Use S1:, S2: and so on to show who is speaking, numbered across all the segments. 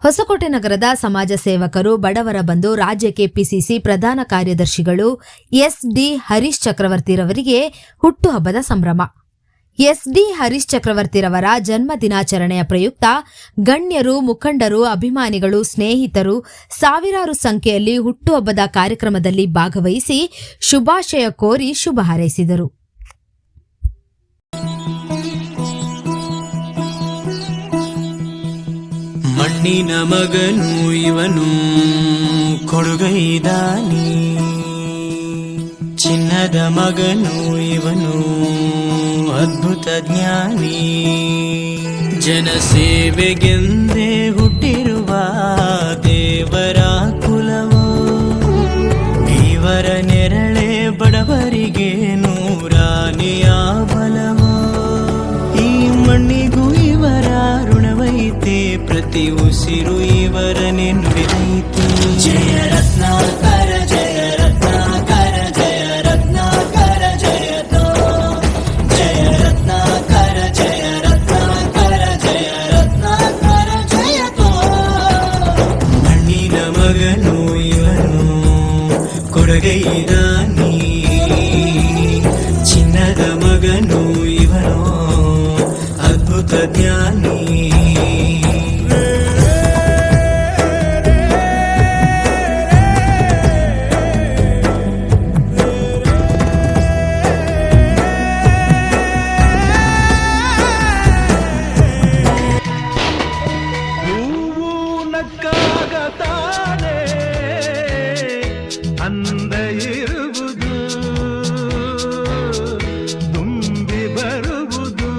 S1: ಹೊಸಕೋಟೆ ನಗರದ ಸಮಾಜ ಸೇವಕರು, ಬಡವರ ಬಂಧು, ರಾಜ್ಯ ಕೆಪಿಸಿಸಿ ಪ್ರಧಾನ ಕಾರ್ಯದರ್ಶಿಗಳು ಎಸ್.ಡಿ. ಹರೀಶ್ ಚಕ್ರವರ್ತಿರವರಿಗೆ ಹುಟ್ಟುಹಬ್ಬದ ಸಂಭ್ರಮ. ಎಸ್.ಡಿ. ಹರೀಶ್ ಚಕ್ರವರ್ತಿರವರ ಜನ್ಮ ದಿನಾಚರಣೆಯ ಪ್ರಯುಕ್ತ ಗಣ್ಯರು, ಮುಖಂಡರು, ಅಭಿಮಾನಿಗಳು, ಸ್ನೇಹಿತರು ಸಾವಿರಾರು ಸಂಖ್ಯೆಯಲ್ಲಿ ಹುಟ್ಟುಹಬ್ಬದ ಕಾರ್ಯಕ್ರಮದಲ್ಲಿ ಭಾಗವಹಿಸಿ ಶುಭಾಶಯ ಕೋರಿ ಶುಭ ಹಾರೈಸಿದರು.
S2: ಮಣ್ಣಿನ ಮಗನು ಇವನು ಕೊಡುಗೈದಾನಿ, ಚಿನ್ನದ ಮಗನು ಇವನು ಅದ್ಭುತ ಜ್ಞಾನಿ. ಜನಸೇವೆಗೆಂದೇ ಹುಟ್ಟಿರುವ ದೇವರ ಕುಲವೋ, ಇವರ ನೆರಳೆ ಬಡವರಿಗೆ ನೂರಾನೆಯ ಬಲವೋ. ಈ ಮಣ್ಣಿಗೂ ಇವರ ಋಣವೈತೆ, ಪ್ರತಿ ಉಸಿರು ಇವರ ನೆನಪಿದೈತೆ. ಜಯ ರತ್ನಾಕರ, ಜಯ ರತ್ನಾಕರ, ಜಯ ರತ್ನಾಕರ, ಜಯತೋ. ಜಯ ರತ್ನಾಕರ, ಜಯ ರತ್ನಾಕರ, ಜಯ ರತ್ನಾಕರ, ಜಯತೋ. ಮಣ್ಣಿನ ಮಗನು ಇವನು ಕೊಡುಗೈದಾನಿ, ಚಿನ್ನದ ಮಗನು ಇವನು ಅದ್ಭುತ ಜ್ಞಾನಿ.
S3: ನಕ್ಕಾಗತಾನೆ ಅಂದ ಇರುವುದು, ತುಂಬಿ ಬರುವುದು.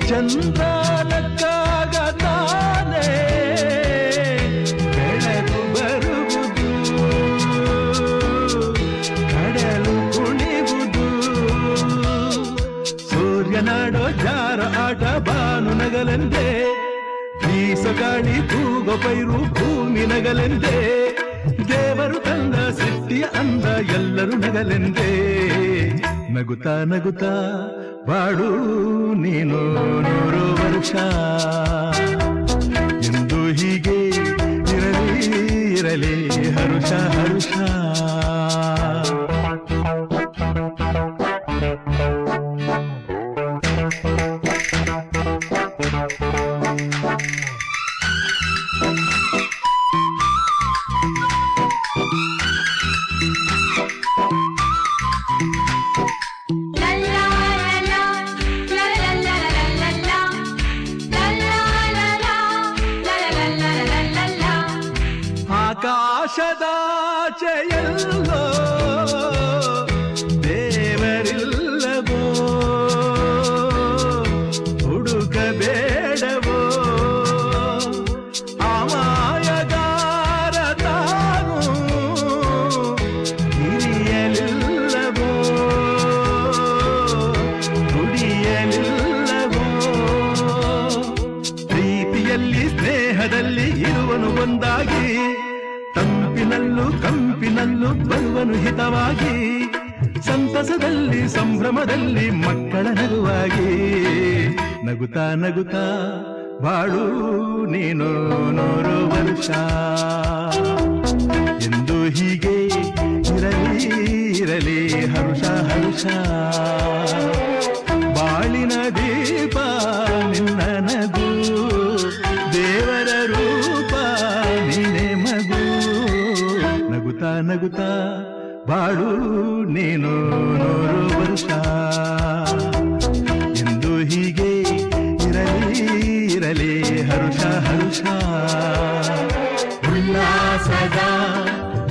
S3: ಚಂದ್ರ ನಕ್ಕಾಗತಾನೆ ಬೆಳಕು ಬರುವುದು, ಕಡಲು ಕುಣಿವುದು. ಸೂರ್ಯನಾಡೋ ಜಾರ ಆಟ ಬಾನು ನಗಲೆಂದೇ, ಬೀಸಗಾಳಿ ತೂಗೋ ಪೈರು ಭೂಮಿ ನಗಲೆಂದೇ. ದೇವರು ತಂದ ಸೃಷ್ಟಿಯ ಅಂದ ಎಲ್ಲರೂ ನಗಲೆಂದೇ. ನಗುತ್ತಾ ನಗುತ್ತಾ ಬಾಳು ನೀನು 100 ವರ್ಷ, ಎಂದು ಹೀಗೆ ಇರಲಿ ಇರಲಿ ಹರುಷ ಹರುಷ. ಆಕಾಶದಾಚೆಯಲ್ಲೋ ದೇವರಿಲ್ಲವೋ, ಹುಡುಕಬೇಡವೋ. ಅಮಾಯಗಾರ ತಾನು ಹಿರಿಯಲಿಲ್ಲವೋ, ಕುಡಿಯಲಿಲ್ಲವೋ. ಪ್ರೀತಿಯಲ್ಲಿ ಸ್ನೇಹದಲ್ಲಿ ಇರುವನು ಒಂದಾಗಿ, ತಂಪಿನಲ್ಲೂ ಕಂಪಿನಲ್ಲೂ ಬರುವನು ಹಿತವಾಗಿ. ಸಂತಸದಲ್ಲಿ ಸಂಭ್ರಮದಲ್ಲಿ ಮಕ್ಕಳ ನಗುವಾಗಿ. ನಗುತ್ತಾ ನಗುತ್ತಾ ಬಾಳು ನೀನು 100 ವರ್ಷ, ಎಂದು ಹೀಗೆ ಇರಲಿ ಇರಲಿ ಹರುಷ ಹರುಷ. ಬಾಳಿನ ದೀಪ ನಿನ್ನ ನಗು, ದೇವರ ರೂಪ ನೀನೆ ಮಗು. ನಗುತ್ತಾ ನಗುತ್ತಾ ಬಾಳು ನೀನು 100 ವರ್ಷ, ಎಂದು ಹೀಗೆ ಇರಲಿ ಇರಲಿ ಹರುಷ ಹರುಷ. ಉಲ್ಲಾಸದ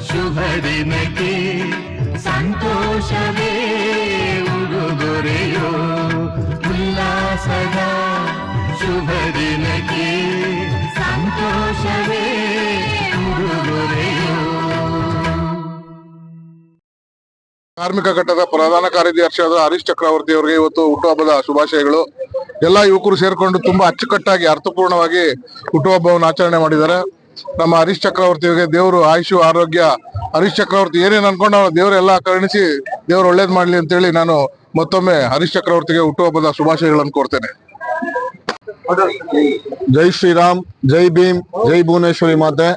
S3: ಶುಭ ದಿನಕ್ಕೆ ಸಂತೋಷವೇ ಉಡುಗೊರೆಯೋ. ಉಲ್ಲಾಸದ ಶುಭ ದಿನಕ್ಕೆ ಸಂತೋಷವೇ ಉಡುಗೊರೆಯೋ.
S4: ಕಾರ್ಮಿಕ ಘಟ್ಟದ ಪ್ರಧಾನ ಕಾರ್ಯದರ್ಶಿಯಾದ ಹರೀಶ್ ಚಕ್ರವರ್ತಿ ಅವರಿಗೆ ಇವತ್ತು ಹುಟ್ಟುಹಬ್ಬದ ಶುಭಾಶಯಗಳು. ಎಲ್ಲಾ ಯುವಕರು ಸೇರ್ಕೊಂಡು ತುಂಬಾ ಅಚ್ಚುಕಟ್ಟಾಗಿ ಅರ್ಥಪೂರ್ಣವಾಗಿ ಹುಟ್ಟುಹಬ್ಬವನ್ನು ಆಚರಣೆ ಮಾಡಿದ್ದಾರೆ. ನಮ್ಮ ಹರೀಶ್ ಚಕ್ರವರ್ತಿ ಅವರಿಗೆ ದೇವರು ಆಯುಷು ಆರೋಗ್ಯ, ಹರೀಶ್ ಚಕ್ರವರ್ತಿ ಏನೇನು ಅನ್ಕೊಂಡು ದೇವರೆಲ್ಲ ಕರುಣಿಸಿ ದೇವರು ಒಳ್ಳೇದ್ ಮಾಡ್ಲಿ ಅಂತೇಳಿ ನಾನು ಮತ್ತೊಮ್ಮೆ ಹರೀಶ್ ಚಕ್ರವರ್ತಿಗೆ ಹುಟ್ಟುಹಬ್ಬದ ಶುಭಾಶಯಗಳನ್ನು ಕೋರ್ತೇನೆ. ಜೈ ಶ್ರೀರಾಮ್, ಜೈ ಭೀಮ್, ಜೈ ಭುವನೇಶ್ವರಿ ಮಾತೆ.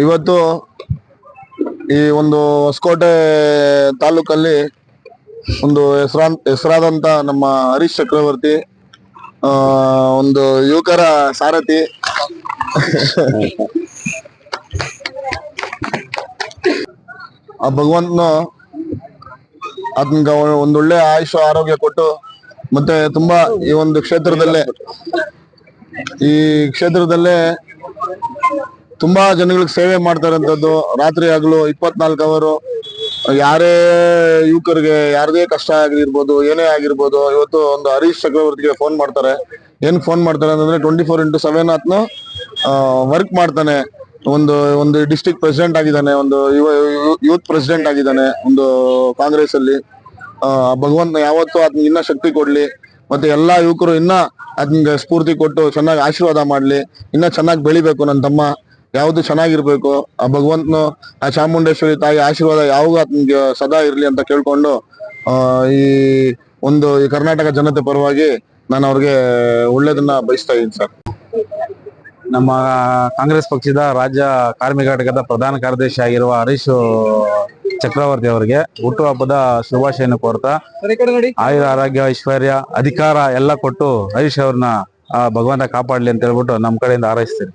S4: ಇವತ್ತು ಈ ಒಂದು ಹೊಸಕೋಟೆ ತಾಲೂಕಲ್ಲಿ ಒಂದು ಹೆಸರಾದಂತ ನಮ್ಮ ಹರೀಶ್ ಚಕ್ರವರ್ತಿ ಒಂದು ಯುವಕರ ಸಾರಥಿ ಆ ಭಗವಂತನು ಅದನ್ನ ಒಂದೊಳ್ಳೆ ಆಯುಷ ಆರೋಗ್ಯ ಕೊಟ್ಟು ಮತ್ತೆ ತುಂಬಾ ಈ ಒಂದು ಕ್ಷೇತ್ರದಲ್ಲೇ ತುಂಬಾ ಜನಗಳಿಗೆ ಸೇವೆ ಮಾಡ್ತಾರಂತದ್ದು. ರಾತ್ರಿ ಹಗಲು 24 ಅವರು ಯಾರೇ ಯುವಕರಿಗೆ ಯಾರದೇ ಕಷ್ಟ ಆಗಿರ್ಬೋದು, ಏನೇ ಆಗಿರ್ಬೋದು, ಇವತ್ತು ಒಂದು ಹರೀಶ್ ಚಕ್ರವರ್ತಿಗೆ ಫೋನ್ ಮಾಡ್ತಾರೆ. ಏನ್ ಫೋನ್ ಮಾಡ್ತಾರೆ ಅಂತಂದ್ರೆ 24x7 ಆತ್ನು ವರ್ಕ್ ಮಾಡ್ತಾನೆ. ಒಂದು ಡಿಸ್ಟ್ರಿಕ್ಟ್ ಪ್ರೆಸಿಡೆಂಟ್ ಆಗಿದ್ದಾನೆ, ಒಂದು ಯೂತ್ ಪ್ರೆಸಿಡೆಂಟ್ ಆಗಿದ್ದಾನೆ ಒಂದು ಕಾಂಗ್ರೆಸ್ ಅಲ್ಲಿ. ಭಗವಂತ ಯಾವತ್ತೂ ಅದ್ನ ಇನ್ನ ಶಕ್ತಿ ಕೊಡ್ಲಿ, ಮತ್ತೆ ಎಲ್ಲಾ ಯುವಕರು ಇನ್ನ ಅದ್ನಿಗೆ ಸ್ಫೂರ್ತಿ ಕೊಟ್ಟು ಚೆನ್ನಾಗಿ ಆಶೀರ್ವಾದ ಮಾಡ್ಲಿ, ಇನ್ನ ಚೆನ್ನಾಗಿ ಬೆಳಿಬೇಕು. ನನ್ನ ತಮ್ಮ ಯಾವ್ದು ಚೆನ್ನಾಗಿರ್ಬೇಕು, ಆ ಭಗವಂತನು ಆ ಚಾಮುಂಡೇಶ್ವರಿ ತಾಯಿ ಆಶೀರ್ವಾದ ಯಾವಾಗ ಅದ್ನಿಗೆ ಸದಾ ಇರ್ಲಿ ಅಂತ ಕೇಳ್ಕೊಂಡು ಈ ಕರ್ನಾಟಕ ಜನತೆ ಪರವಾಗಿ ನಾನು ಅವ್ರಿಗೆ ಒಳ್ಳೇದನ್ನ ಬಯಸ್ತಾ ಇದ್ದೀನಿ ಸರ್.
S5: ನಮ್ಮ ಕಾಂಗ್ರೆಸ್ ಪಕ್ಷದ ರಾಜ್ಯ ಕಾರ್ಮಿಕ ಘಟಕದ ಪ್ರಧಾನ ಕಾರ್ಯದರ್ಶಿ ಆಗಿರುವ ಹರೀಶ್ ಚಕ್ರವರ್ತಿ ಅವರಿಗೆ ಹುಟ್ಟುಹಬ್ಬದ ಶುಭಾಶಯನ ಕೋರ್ತಾ ಆಯುರ ಆರೋಗ್ಯ ಐಶ್ವರ್ಯ ಅಧಿಕಾರ ಎಲ್ಲ ಕೊಟ್ಟು ಹರೀಶ್ ಅವ್ರನ್ನ ಭಗವಂತ ಕಾಪಾಡ್ಲಿ ಅಂತ ಹೇಳ್ಬಿಟ್ಟು ನಮ್ಮ ಕಡೆಯಿಂದ ಹಾರೈಸ್ತೀನಿ.